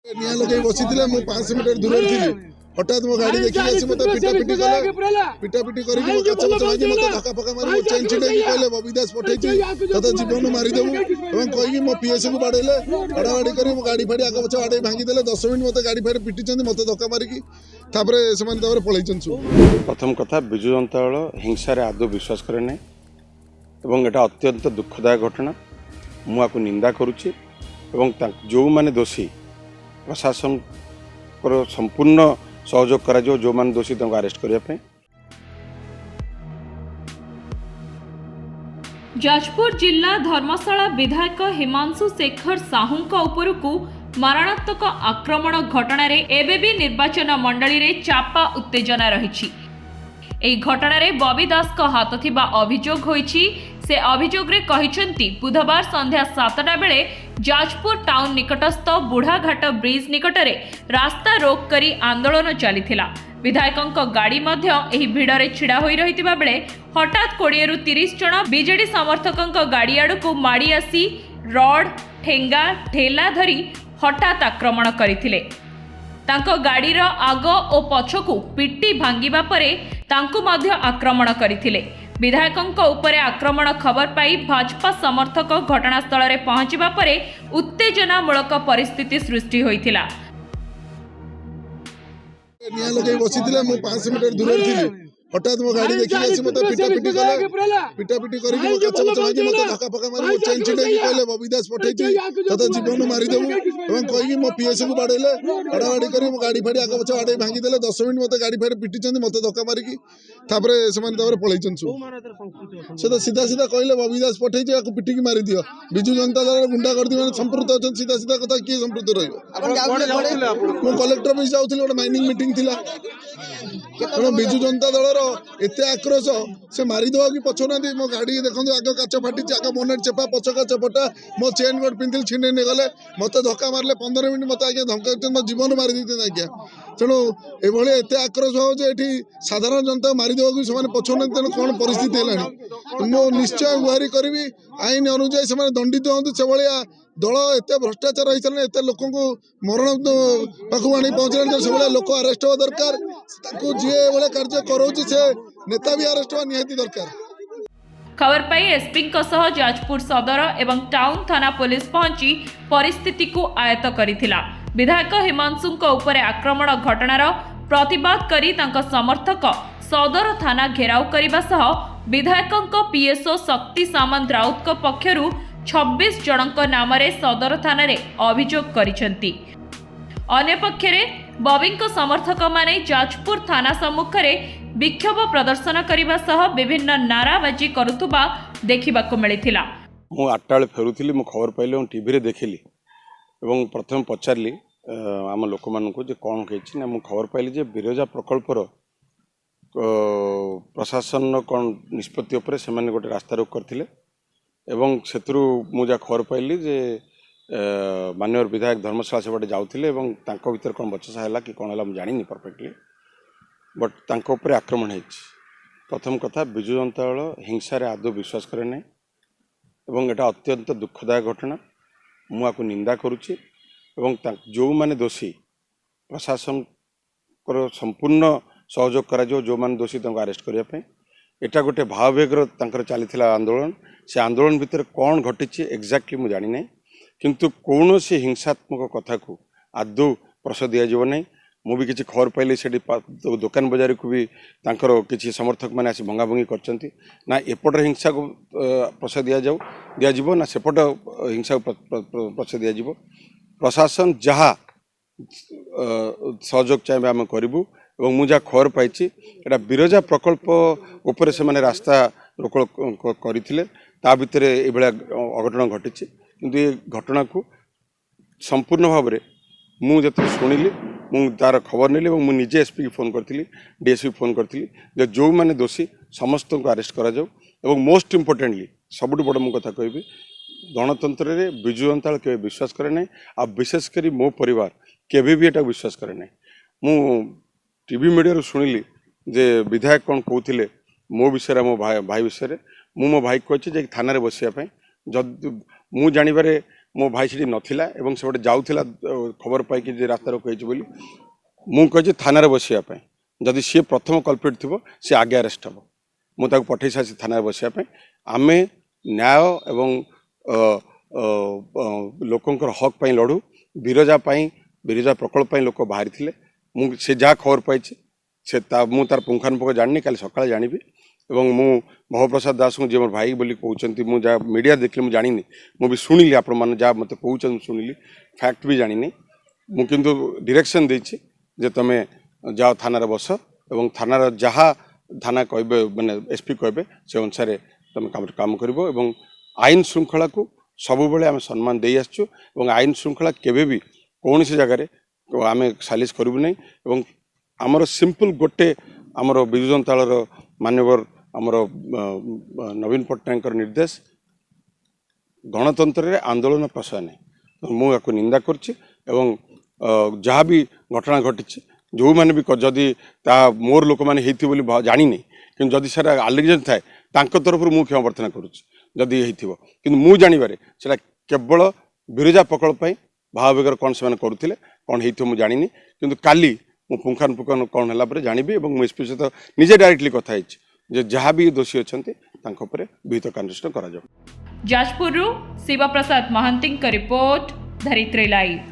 निया लगे बसी 500 मीटर दूर थी हठात मो गाड़ी देखी आसी मत पिटापिटी कले पिटापिटी करी मो कच्चा बच्चा भागी मत धक्का फक्का मारी मो चेन छिड़े की कहले बबिदास पठेची तते जीवन मारी देबू एवं कहि मो पीएस को बाडेले बाड़ी करी मो गाड़ी फाड़ी आगे बच्चा बाडे भांगी देले 10 मिनिट मते गाड़ी फाड़ी पिटी चंदी मते धक्का मारी की तापरे समान तापरे पळै चंसु। प्रथम कथा बिजु जनता दल हिंसा रे आदौ विश्वास करे नै एवं एटा अत्यंत दुखदायक घटना मु आकु निंदा करूची एवं जो माने दोषी प्रशासन को संपूर्ण सहयोग करा जो माने दोषी तंको अरेस्ट करिया पे। जाजपुर जिला धर्मशाला विधायक हिमांशु शेखर साहूंका उपरकू मारणात्मक आक्रमण घटना रे एबेबी निर्वाचन मंडली रे चापा उत्तेजना रही। एही घटना रे बबी दास का हाथ थिबा अभियोग होईछि। से अभियोग रे कहिसंती बुधवार संध्या 7टा बेले जाजपुर टाउन निकटस्थ बुढ़ाघाट ब्रिज निकटरे रास्ता रोक करी आंदोलन चलीथिला। विधायकंक गाड़ी मध्य एही भिड़रे छिड़ा होई रहितिबा बेले हठात 20 रु 30 जण बीजेडी समर्थकंक गाड़ी आड़कू माड़ी आसी रड ठेंगा ठेला धरी हठात आक्रमण करथिले। तांको गाड़ीर आग और पछकू पिटी भांगिबा परे तांको मध्य आक्रमण करथिले। विधायकंक उपरे आक्रमण खबर पाई भाजपा समर्थक घटनास्थल रे पहुंचबा परे उत्तेजनामूलक परिस्थिति सृष्टि होइथिला। निया लगे बसी 500 मीटर दूर थी हठात मो गाड़ी देखी आसी मत पिटापिटी करी मो कच्चा बच्चा भागी मत धक्का फक्का मारी मो चेन छिड़े की कहले बबिदास पठेची तते जीवन मारी देबू एवं कहि मो पीएस को बाडेले बाड़ी करी मो गाड़ी फाड़ी आगे बच्चा बाडे भांगी देले 10 मिनिट मते गाड़ी फाड़ी पिटी चंदी मते धक्का मारी की तापरे समान तापरे पळै चंसु। से तो सीधा सीधा कहले बबिदास पठेची आको पिटी की मारी दियो बिजु जनता दल गुंडा कर दी माने संपर्क अछन सीधा सीधा कथा की संपर्क रहइबो। मो कलेक्टर ऑफिस जाउथिले ओटा माइनिंग मीटिंग थिला बिजु जनता दल एते आक्रोश से मारिदेवा कि पछना मो गाड़ी देखो आग काच फाटी आग बोनेट चेपा पछका चपटा मो चेन गोट पिंधिल छिने नहीं गले मत धक्का मारे 15 मिनट मत आज्ञा धमका मो जीवन मारी देते आज्ञा। तेणु ये एत आक्रोश हो साधारण जनता मारिदेवा कि से पछना तेणु कौन परिस्थिति है मो निश्चय गुहारी करी आईन अनुजाई से दंडित हूँ से भाया दल एत भ्रष्टाचार हो सारे एत लोक मरण पाखु आनी पहुँचे से लोक अरेस्ट हवा दरकार जी भाई कार्य करोची से नेता भी अरेस्ट हवा निहाती दरकार। खबर पाई एसपी जाजपुर सदर एवं टाउन थाना पुलिस पहुंची परिस्थिति को आयत्त करिथिला। विधायक हिमांशु उपरे आक्रमण घटनार प्रतिवाद करी तांको समर्थक सदर थाना घेराव करने सह विधायकंक पीएसओ शक्ति सामंत राउत पक्षरु 26 जनक नाम सदर थाना रे अभियोग करिसेंती। अन्य पक्षरे बबींक समर्थक माने जाजपुर थाना सम्मुखरे विक्षोभ प्रदर्शन करने सह विभिन्न नाराबाजी करुथुबा देखिबाको मिलिथिला। मु 8टा बेले फेरुथिली मु खबर पाइले टीवी रे देखिली एवं प्रथम पचारली आम लोक मानू जे कौन कही ना मु खबर पाइली जे बिरजा प्रकल्पर प्रशासन कौन निष्पत्ति उपरे से माने गोटे रास्ता रोक करथिले एवं सेतु मुझा खबर पाइली जे माननीय विधायक धर्मशाला से बाटे जाउथिले एवं तांको भीतर कौन बचसा है कि कौन है मुझे जानी परफेक्टली बट तांको उपरे आक्रमण है। प्रथम कथा बिजु जनता दल हिंसा रे आदौ विश्वास करे नै एवं एटा अत्यंत दुखदायक घटना मु आकु निंदा करूची एवं जो माने दोषी प्रशासन को संपूर्ण सहयोग करा जो माने दोषी तंको अरेस्ट करिया पे। एटा गोटे भाववेगर तांकर चलीथिला आंदोलन से आंदोलन भितर कौन घटी एक्जाक्टली मु जानी नै किंतु कौन से हिंसात्मक कथा को आदौ प्रश्रय दि जाव ना। मु भी किसी खबर पाइली से दुकान बजार को भी तांकर किसी समर्थक मैंने आसी भंगाभंगी करचंती ना एपटर हिंसा को प्रश्रय दिजाव ना सेपट हिंसा को प्रश्रय दिजाव। प्रशासन जहाँ सहयोग चाहिए आम करूँ और मुझे खबर पाई बिरजा प्रकल्प उपरे से माने रास्ता रोक करते ता भितर ये अघटन घटी किंतु ये घटना को संपूर्ण भाव में मुझे शुणिली मु तार खबर नेली मु निजे एसपी की फोन करती डीएसपी फोन करती जो मैंने दोषी समस्त को अरेस्ट करा जाऊ एवं मोस्ट इम्पोर्टेंटली सबुठ बड़ मु कथा कहबी गणतंत्र रे बिजु जनता के विश्वास करे ना आ विशेषकर मो परिवार केबे भी एटा विश्वास करे ना। मु टीवी मीडिया शुणिली जे विधायक कौन कहते मो विषय मो भाई विषय मो भाई कही थाना बसापी जब मु जानवे मो भाई से नथिला एवं से जाऊला खबर पाई कि रास्ता रोक होइछि बोली मु कहि थाना बसिया जदि सी प्रथम कल्प्रिट थी सी आगे अरेस्ट हम मुझे पठे सारी थाना बसिया आमे न्याय एवं लोकंकर हक पाई लड़ू बिरजा प्रकल्प लोक बाहरी थे मुझे जहाँ खबर पाई से तार पुंखानुपुंख जानी काली सकाଳେ जानिबी एवं मु महाप्रसाद दास को जी मोर भाई बोली कहते मुझे जहाँ मीडिया देखली मुझे जानी मुझे शुणिली आपण मैंने जहाँ मत कहते शुणिली फैक्ट भी जानी मु किंतु डायरेक्शन देछि जे तमे जाओ थाना बस एवं थाना जहाँ थाना कहे मैंने एसपी कहे से अनुसार तुम काम कर आईन श्रृंखला को सबुबले आम सम्मान दे आसचु आईन श्रृंखला केबे भी कौन सी जगार आम सालिश करूँ नहीं एवं आमर सिंपल गोटे आमर विजु जनता मान्यवर आमर नवीन पट्टनायक निर्देश गणतंत्र आंदोलन प्रशय नहीं मुझे निंदा करछि एवं जहाँ भी घटना घटी जो मैंने भी जदि मोर लोक मैंने जानी नहीं कि जदि सर आलिगेशन थाए तरफ मुझे क्षमा प्रार्थना करुँगी कि मुझे जानवर से केवल बिरजा प्रकल्प भाववेगर कौन से करुले कौन हो जानी कि काली मु पुंखानुपुंख कौन है जानवी और मुझे एसपी सहित निजे डायरेक्टली कथाई जहाँ भी दोषी अच्छा विहित कार्यानुष्ठान करा जाऊ। जाजपुर शिवप्रसाद महांती रिपोर्ट धरित्री लाइव।